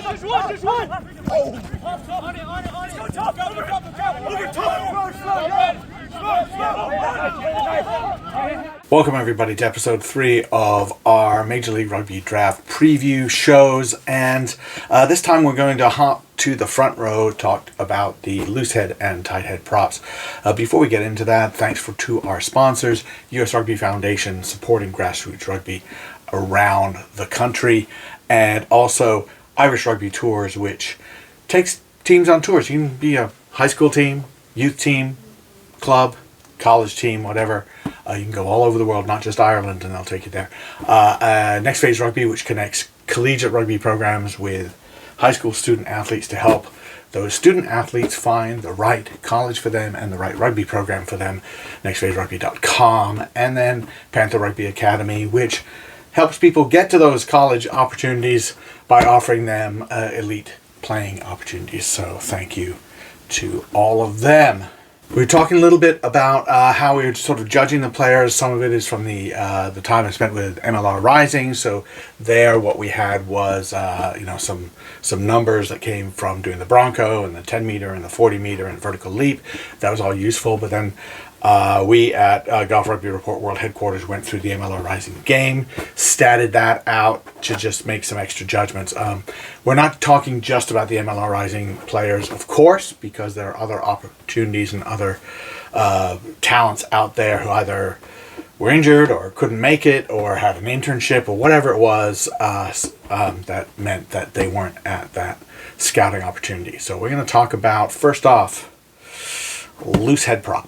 Just one. On it. Go top. Over top. Welcome everybody to episode 3 of our Major League Rugby Draft preview shows, and this time we're going to hop to the front row, talk about the loose head and tight head props. Before we get into that, thanks to our sponsors, US Rugby Foundation, supporting grassroots rugby around the country, and also Irish Rugby Tours, which takes teams on tours. You can be a high school team, youth team, club, college team, whatever. You can go all over the world, not just Ireland, and they'll take you there. Next Phase Rugby, which connects collegiate rugby programs with high school student athletes to help those student athletes find the right college for them and the right rugby program for them. nextphaserugby.com. And then Panther Rugby Academy, which helps people get to those college opportunities by offering them elite playing opportunities. So thank you to all of them. We were talking a little bit about how we were sort of judging the players. Some of it is from the time I spent with MLR Rising. So there, what we had was some numbers that came from doing the Bronco and the 10 meter and the 40 meter and vertical leap. That was all useful. But then we at Goff Rugby Report World Headquarters went through the MLR Rising game, statted that out to just make some extra judgments. We're not talking just about the MLR Rising players, of course, because there are other opportunities and other talents out there who either were injured or couldn't make it or had an internship or whatever it was that meant that they weren't at that scouting opportunity. So we're going to talk about, first off, loose head prop.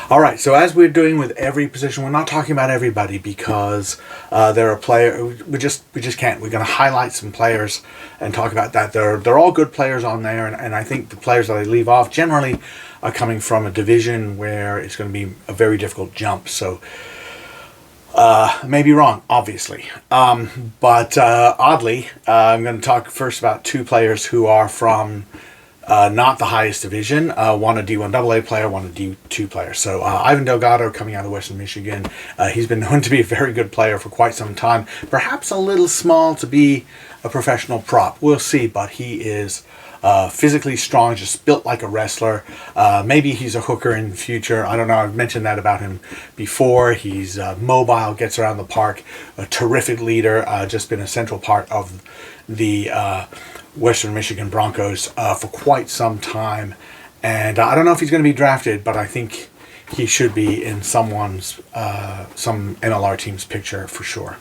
All right, so as we're doing with every position, we're not talking about everybody because there are players we just can't. We're going to highlight some players and talk about that. They're all good players on there, and I think the players that I leave off generally are coming from a division where it's going to be a very difficult jump. So I may be wrong, obviously, but oddly, I'm going to talk first about two players who are from not the highest division, one a D1AA player, one a D2 player. So Ivan Delgado, coming out of Western Michigan, he's been known to be a very good player for quite some time. Perhaps a little small to be a professional prop. We'll see, but he is physically strong, just built like a wrestler. Maybe he's a hooker in the future. I don't know. I've mentioned that about him before. He's mobile, gets around the park, a terrific leader, just been a central part of the Western Michigan Broncos for quite some time, and I don't know if he's going to be drafted, but I think he should be in some MLR team's picture for sure.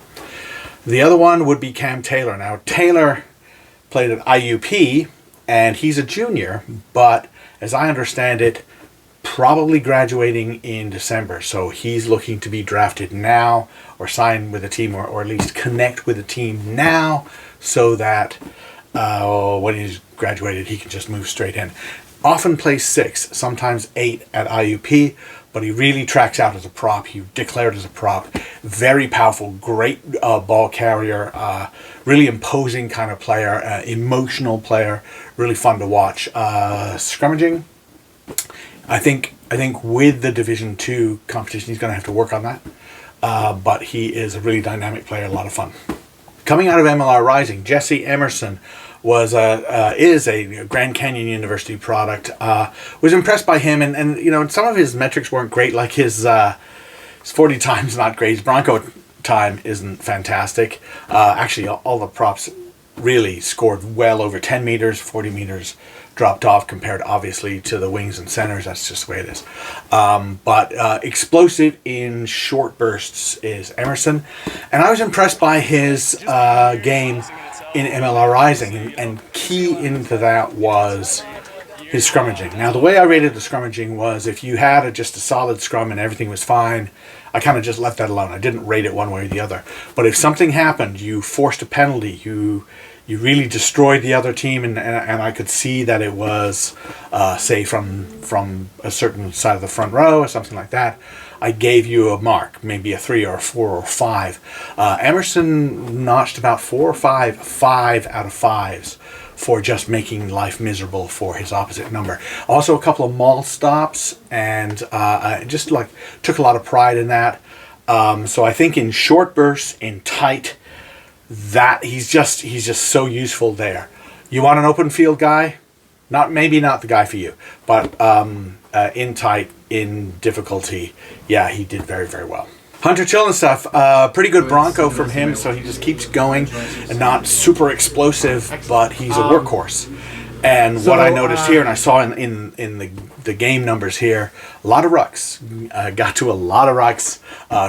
The other one would be Cam Taylor. Now Taylor played at IUP, and he's a junior, but as I understand it, probably graduating in December. So he's looking to be drafted now or sign with a team or at least connect with a team now so that when he's graduated, he can just move straight in. Often plays 6, sometimes 8 at IUP, but he really tracks out as a prop. He declared as a prop. Very powerful, great ball carrier, really imposing kind of player, emotional player, really fun to watch. Scrummaging, I think with the Division 2 competition, he's going to have to work on that. But he is a really dynamic player, a lot of fun. Coming out of MLR Rising, Jesse Emerson is a Grand Canyon University product. Was impressed by him, and some of his metrics weren't great, like his 40 times not great. His Bronco time isn't fantastic. Actually, all the props really scored well over 10 meters, 40 meters dropped off compared obviously to the wings and centers. That's just the way it is. But explosive in short bursts is Emerson, and I was impressed by his game in MLR Rising, and key into that was his scrummaging. Now, the way I rated the scrummaging was if you had just a solid scrum and everything was fine, I kind of just left that alone. I didn't rate it one way or the other. But if something happened, you forced a penalty, you really destroyed the other team, and I could see that it was, say, from a certain side of the front row or something like that, I gave you a mark, maybe a 3 or a 4 or 5. Emerson notched about 4 or 5 out of 5s for just making life miserable for his opposite number. Also a couple of maul stops, and I just took a lot of pride in that. So I think in short bursts, in tight, that he's just so useful there. You want an open field guy? Maybe not the guy for you, but in tight, in difficulty, yeah, he did very, very well. Hunter Chillenstuff, pretty good Bronco from him, so he just keeps going and not super explosive, but he's a workhorse. And what I noticed here, and I saw in the game numbers here, a lot of rucks. Got to a lot of rucks,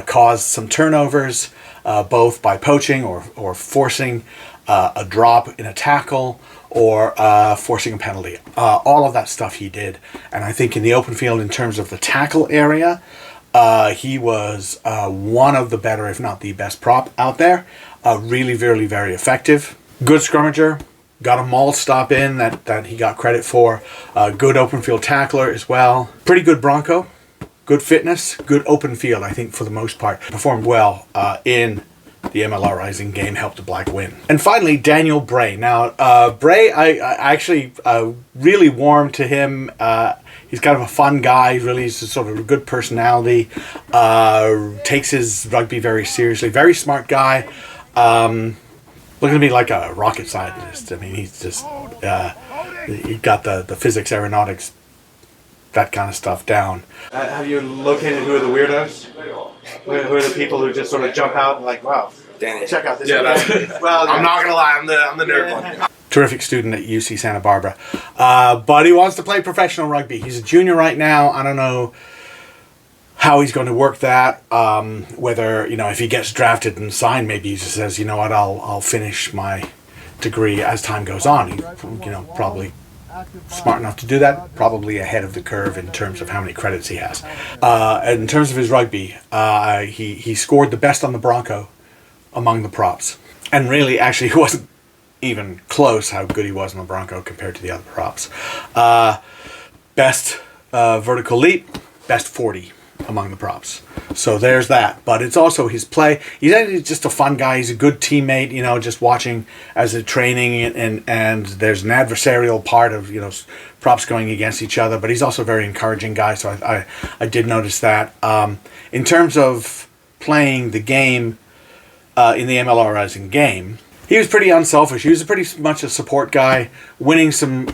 caused some turnovers, both by poaching or forcing a drop in a tackle or forcing a penalty. All of that stuff he did. And I think in the open field, in terms of the tackle area, he was one of the better, if not the best prop out there. Really, very, very effective. Good scrummager. Got a maul stop in that he got credit for. Good open field tackler as well. Pretty good Bronco. Good fitness. Good open field, I think, for the most part. Performed well in the MLR Rising game. Helped the Black win. And finally, Daniel Bray. Now, Bray, I actually really warmed to him. He's kind of a fun guy. He's sort of a good personality. Takes his rugby very seriously. Very smart guy. Looking to be like a rocket scientist. I mean, he's just he got the physics, aeronautics, that kind of stuff down. Have you located who are the weirdos? Who are the people who just sort of jump out and like, wow, Danny. check out this? Yeah, guy. Well, I'm not gonna lie, I'm the nerd one. Terrific student at UC Santa Barbara, but he wants to play professional rugby. He's a junior right now. I don't know how he's going to work that, whether, if he gets drafted and signed, maybe he just says, you know what, I'll finish my degree as time goes on. He's, probably smart enough to do that, probably ahead of the curve in terms of how many credits he has. In terms of his rugby, he scored the best on the Bronco among the props. And really, actually, it wasn't even close how good he was on the Bronco compared to the other props. Best vertical leap, best 40 among the props. So there's that. But it's also his play. He's just a fun guy. He's a good teammate, just watching as a training, and there's an adversarial part of, props going against each other, but he's also a very encouraging guy. So I did notice that. In terms of playing the game in the MLR Rising game, he was pretty unselfish. He was pretty much a support guy, winning some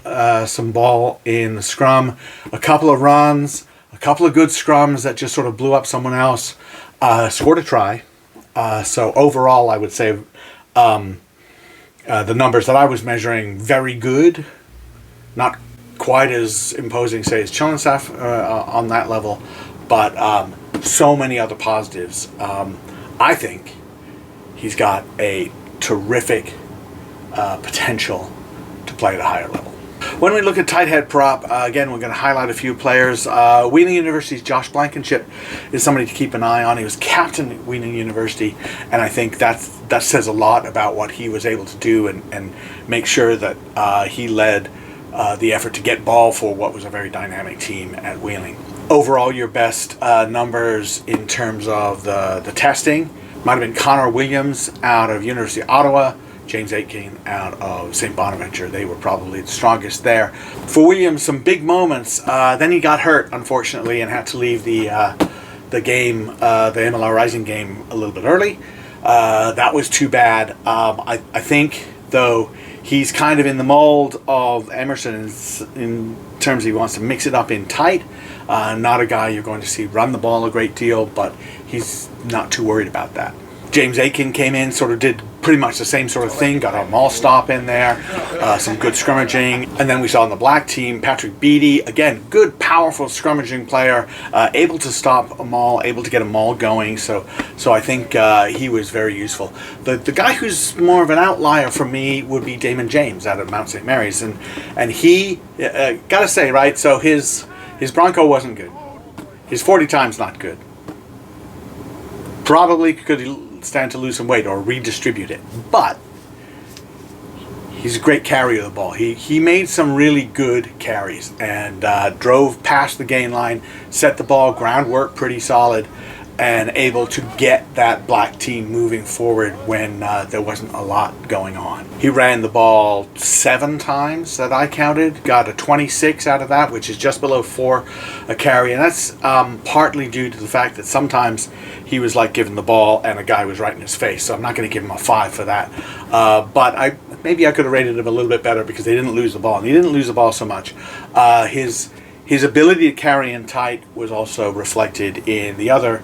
ball in the scrum, a couple of runs, a couple of good scrums that just sort of blew up someone else, scored a try. So overall, I would say the numbers that I was measuring, very good. Not quite as imposing, say, as Chillenstuff on that level, but so many other positives. I think he's got a terrific potential to play at a higher level. When we look at tight head prop, again, we're going to highlight a few players. Wheeling University's Josh Blankenship is somebody to keep an eye on. He was captain at Wheeling University, and I think that says a lot about what he was able to do and make sure that he led the effort to get ball for what was a very dynamic team at Wheeling. Overall, your best numbers in terms of the testing might have been Connor Williams out of University of Ottawa, James Aitken out of St. Bonaventure. They were probably the strongest there. For Williams, some big moments. Then he got hurt, unfortunately, and had to leave the game, the MLR Rising game, a little bit early. That was too bad. I think, though, he's kind of in the mold of Emerson in terms he wants to mix it up in tight. Not a guy you're going to see run the ball a great deal, but he's not too worried about that. James Aitken came in, sort of did pretty much the same sort of thing, got a maul stop in there, some good scrummaging. And then we saw on the black team, Patrick Beattie, again, good, powerful scrummaging player, able to stop a maul, able to get a maul going. So I think he was very useful. The guy who's more of an outlier for me would be Damon James out of Mount St. Mary's. And he, gotta say, right, so his Bronco wasn't good. His 40 time's not good. Probably could stand to lose some weight or redistribute it, but he's a great carrier of the ball. He made some really good carries and drove past the gain line, set the ball, groundwork pretty solid, and able to get that black team moving forward when there wasn't a lot going on. He ran the ball 7 times that I counted, got a 26 out of that, which is just below 4 a carry, and that's partly due to the fact that sometimes he was like given the ball and a guy was right in his face, so I'm not going to give him a 5 for that. But I maybe I could have rated him a little bit better because they didn't lose the ball. And he didn't lose the ball so much. His ability to carry in tight was also reflected in the other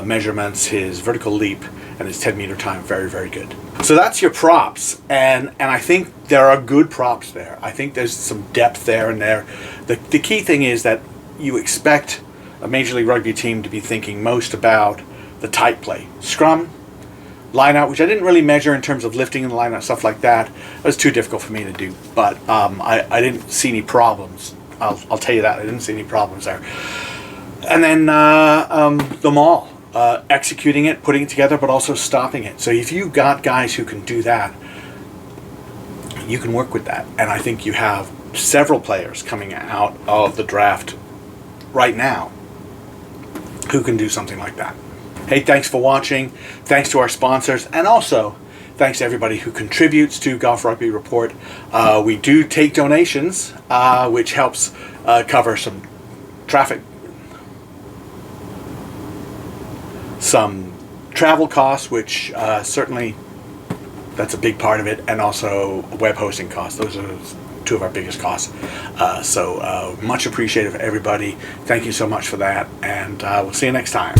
measurements. His vertical leap and his 10-meter time, very, very good. So that's your props, and I think there are good props there. I think there's some depth there and there. The key thing is that you expect a Major League Rugby team to be thinking most about the tight play. Scrum, line out, which I didn't really measure in terms of lifting in the line out, stuff like that. It was too difficult for me to do, but I didn't see any problems. I'll tell you that. I didn't see any problems there. And then the maul. Executing it, putting it together, but also stopping it. So if you got guys who can do that, you can work with that. And I think you have several players coming out of the draft right now who can do something like that. Hey, thanks for watching. Thanks to our sponsors, and also thanks to everybody who contributes to Goff Rugby Report. We do take donations, which helps cover some traffic, some travel costs, which certainly that's a big part of it, and also web hosting costs. Those are two of our biggest costs. So much appreciated for everybody. Thank you so much for that, and we'll see you next time.